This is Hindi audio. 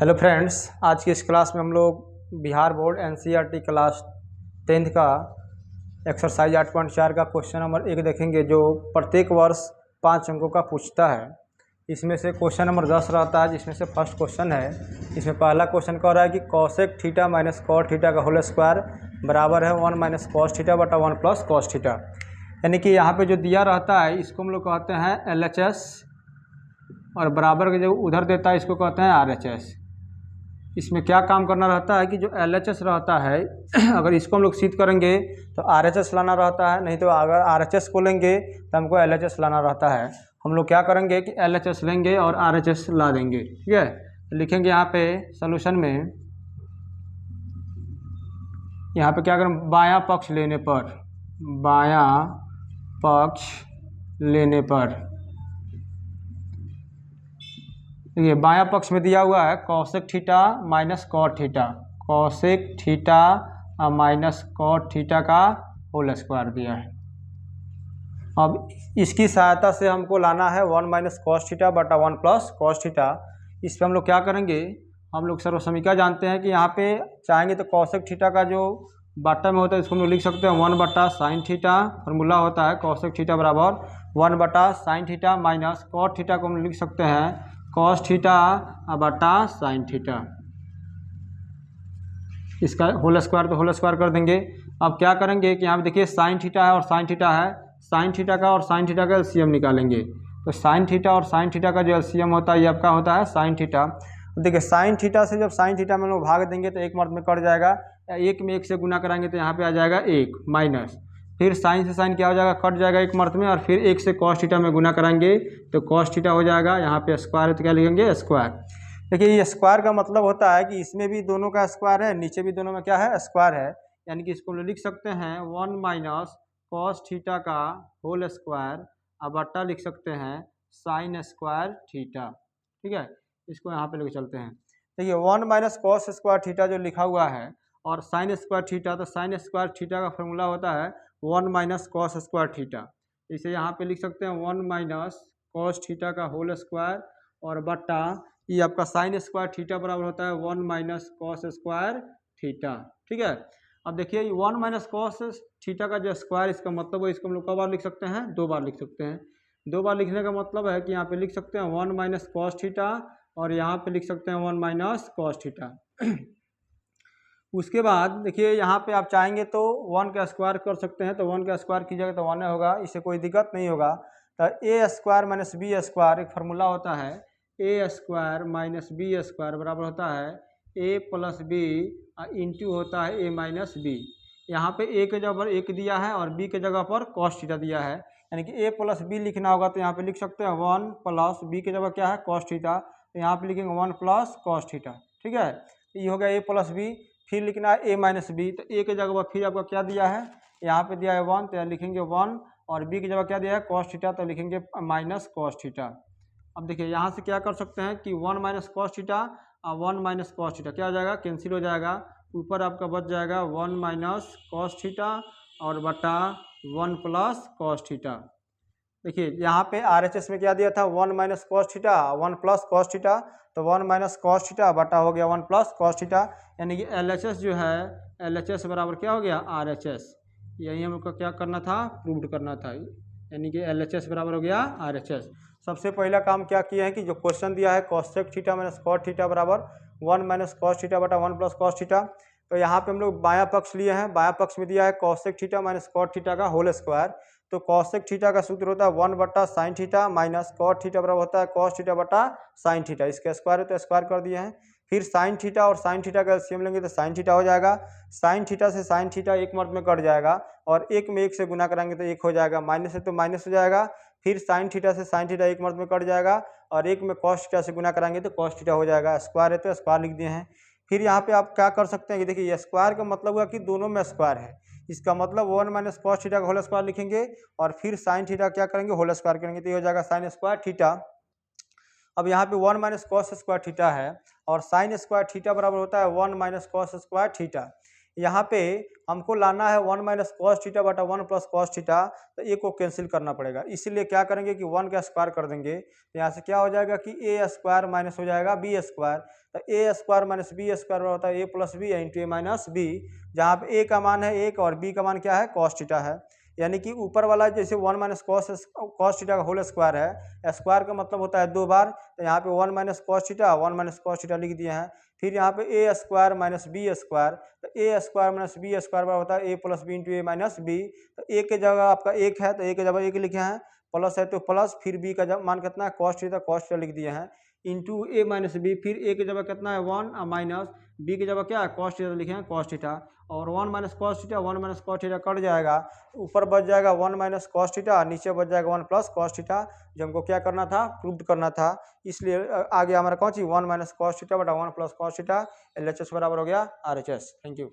हेलो फ्रेंड्स, आज की इस क्लास में हम लोग Bihar board NCERT class 10th का एक्सरसाइज 8.4 का क्वेश्चन नंबर 1 देखेंगे, जो प्रत्येक वर्ष 5 अंकों का पूछता है। इसमें से क्वेश्चन नंबर 10 रहता है, जिसमें से फर्स्ट क्वेश्चन है। इसमें पहला क्वेश्चन कह रहा है कि cosec theta minus cot theta का होल स्क्वायर बराबर है 1 माइनस कॉस थीटा बटा 1 प्लस कॉस थीटा। यानी कि यहाँ पे जो दिया रहता है इसको हम लोग कहते हैं LHS, और बराबर के जो उधर देता है इसको कहते हैं RHS। इसमें क्या काम करना रहता है कि जो LHS रहता है अगर इसको हम लोग सिद्ध करेंगे तो RHS लाना रहता है, नहीं तो अगर RHS को लेंगे तो हमको LHS लाना रहता है। हम लोग क्या करेंगे कि LHS लेंगे और RHS ला देंगे। ठीक है, तो लिखेंगे यहाँ पे सॉल्यूशन में, यहाँ पे क्या करें, बायां पक्ष लेने पर, बायां पक्ष लेने पर देखिए बायां पक्ष में दिया हुआ है cosec theta minus cot theta, cosec theta minus cot theta का होल स्क्वायर दिया है। अब इसकी सहायता से हमको लाना है 1 माइनस कॉस थीटा बटा 1 प्लस कॉस थीटा। इस पर हम लोग क्या करेंगे, हम लोग सर्वसमीका जानते हैं कि यहाँ पे चाहेंगे तो कॉसेक थीटा का जो बाटा में होता है इसको हम लोग लिख सकते हैं 1 बटा साइन थीटा। फॉर्मूला होता है कॉसेक थीटा बराबर 1 बटा sine theta minus cot theta को हम लिख सकते हैं कॉस थीटा बटा साइन थीटा। इसका होल स्क्वायर तो होल स्क्वायर कर देंगे। अब क्या करेंगे कि यहाँ पे देखिए साइन थीटा है और साइन थीटा है, साइन थीटा का और साइन थीटा का एलसीएम निकालेंगे। तो साइन थीटा और साइन थीटा का जो एलसीएम होता है ये आपका होता है साइन थीटा। देखिए साइन थीटा से जब साइन थीटा में लोग भाग देंगे तो एक मर्द में कट जाएगा, एक में एक से गुना कराएंगे तो यहाँ पे आ जाएगा 1 माइनस, फिर साइन से साइन क्या हो जाएगा, कट जाएगा एक मर्द में, और फिर 1 से कॉस थीटा में गुना कराएंगे तो कॉस थीटा हो जाएगा। यहाँ पे स्क्वायर है तो क्या लिखेंगे स्क्वायर। देखिए ये स्क्वायर का मतलब होता है कि इसमें भी दोनों का स्क्वायर है, नीचे भी दोनों में क्या है स्क्वायर है। यानी कि इसको लिख सकते हैं 1 माइनस कॉस थीटा का होल स्क्वायर अब बट्टा लिख सकते हैं साइन स्क्वायर थीटा। ठीक है, इसको यहाँ पे लेके चलते हैं। देखिए 1 माइनस कॉस स्क्वायर थीटा जो लिखा हुआ है और साइन स्क्वायर थीटा, तो साइन स्क्वायर थीटा का फॉर्मूला होता है 1 माइनस कॉस स्क्वायर थीटा। इसे यहाँ पे लिख सकते हैं 1 माइनस कॉस थीटा का होल स्क्वायर और बट्टा ये आपका साइन स्क्वायर थीटा बराबर होता है 1 माइनस कॉस स्क्वायर थीटा। ठीक है, अब देखिए 1 माइनस कॉस थीटा का जो स्क्वायर इसका मतलब है, इसको हम लोग कब बार लिख सकते हैं, 2 बार लिख सकते हैं। 2 बार लिखने का मतलब है कि यहाँ पे लिख सकते हैं 1 माइनस कॉस थीटा और यहाँ पे लिख सकते हैं 1 माइनस कॉस थीटा। उसके बाद देखिए यहाँ पे आप चाहेंगे तो 1 का स्क्वायर कर सकते हैं, तो 1 का स्क्वायर कीजिएगा तो 1 होगा, इससे कोई दिक्कत नहीं होगा। तो ए स्क्वायर माइनस बी स्क्वायर एक फार्मूला होता है, ए स्क्वायर माइनस बी स्क्वायर बराबर होता है ए प्लस बी इंटू होता है ए माइनस बी। यहाँ पे ए के जगह पर 1 दिया है और बी के जगह पर कॉस थीटा दिया है, यानी कि ए प्लस बी लिखना होगा तो यहाँ पे लिख सकते हैं 1 प्लस बी के जगह क्या है कॉस थीटा, तो यहाँ पे लिखेंगे 1 प्लस कॉस थीटा। ठीक है, ये हो गया ए प्लस बी। फिर लिखना है ए माइनस बी, तो ए के जगह पर फिर आपका क्या दिया है, यहाँ पे दिया है 1 तो यहाँ लिखेंगे 1, और बी की जगह क्या दिया है कॉस थीटा तो लिखेंगे माइनस कॉस थीटा। अब देखिए यहाँ से क्या कर सकते हैं कि 1 माइनस कॉस थीटा और 1 माइनस कॉस थीटा क्या हो जाएगा, कैंसिल हो जाएगा। ऊपर आपका बच जाएगा 1 माइनस कॉस थीटा और बटा 1 प्लस कॉस थीटा। देखिए यहाँ पे RHS में क्या दिया था 1 minus cos theta 1 plus cos theta, तो 1 माइनस कॉस थीटा बटा हो गया 1 प्लस कॉस थीटा। यानी कि LHS जो है LHS बराबर क्या हो गया RHS। यही हमको क्या करना था, प्रूव करना था, यानी कि LHS बराबर हो गया RHS। सबसे पहला काम क्या किया है कि जो क्वेश्चन दिया है cosec theta minus cot theta बराबर 1 माइनस कॉस थीटा बटा 1 प्लस कॉस थीटा, तो यहाँ पे हम लोग बायां पक्ष लिए हैं, बायां पक्ष में दिया है cosec theta minus cot theta का होल स्क्वायर। तो कॉसेक थीटा का सूत्र होता है 1 बटा sine theta minus cot theta बराबर होता है कॉस थीटा बटा साइन थीटा। इसका स्क्वायर है तो स्क्वायर कर दिए हैं। फिर साइन थीटा और साइन थीटा का एलसीएम लेंगे तो साइन थीटा हो जाएगा। साइन थीटा से साइन थीटा एक मर्द में कट जाएगा और 1 में 1 से गुना कराएंगे तो 1 हो जाएगा, माइनस है तो माइनस हो जाएगा। फिर साइन थीटा से साइन थीटा एक मर्द में कट जाएगा और 1 में कॉस थीटा से गुना कराएंगे तो कॉस थीटा हो जाएगा। स्क्वायर है तो स्क्वायर लिख दिए हैं। फिर यहाँ पे आप क्या कर सकते हैं कि देखिए ये स्क्वायर का मतलब हुआ कि दोनों में स्क्वायर है, इसका मतलब 1 माइनस कॉस थीटा का होल स्क्वायर लिखेंगे और फिर साइन थीटा क्या करेंगे होल स्क्वायर करेंगे तो ये हो जाएगा साइन स्क्वायर थीटा। अब यहाँ पे 1 माइनस कॉस स्क्वायर थीटा है और साइन स्क्वायर थीटा बराबर होता है 1 माइनस कॉस स्क्वायर थीटा। यहाँ पे हमको लाना है 1 माइनस कॉस थीटा बटा 1 प्लस कॉस थीटा, तो ए को कैंसिल करना पड़ेगा। इसीलिए क्या करेंगे कि 1 का स्क्वायर कर देंगे, तो यहाँ से क्या हो जाएगा कि ए स्क्वायर माइनस हो जाएगा बी स्क्वायर। तो ए स्क्वायर माइनस बी स्क्वायर होता है ए प्लस बी इंटू ए माइनस बी, जहाँ पे ए का मान है 1 और बी का मान क्या है कॉस थीटा है। यानी कि ऊपर वाला जैसे 1 माइनस कॉस थीटा का होल स्क्वायर है, स्क्वायर का मतलब होता है 2 बार, तो यहाँ पे 1 minus cos theta 1 minus cos theta लिख दिए हैं। फिर यहाँ पे ए स्क्वायर माइनस बी स्क्वायर, तो ए स्क्वायर माइनस बी स्क्वायर बराबर होता है ए प्लस बी इंटू ए माइनस बी। तो ए के जगह आपका 1 है तो ए के जगह 1 लिखे हैं, प्लस है तो प्लस, फिर बी का मान कितना है कॉस थीटा लिख दिए हैं, इंटू ए माइनस बी, फिर ए की जगह कितना है 1 माइनस बी की जगह क्या है कॉस थीटा लिखे हैं कॉस थीटा, और 1 minus cos theta 1 minus cos theta cut जाएगा, ऊपर बच जाएगा 1 माइनस कॉस थीटा, नीचे बच जाएगा 1 प्लस कॉस थीटा, जो हमको क्या करना था प्रूव करना था। इसलिए आगे हमारा कौन सी 1 माइनस कॉस थीटा बटा 1 प्लस कॉस थीटा, LHS बराबर हो गया RHS। Thank you.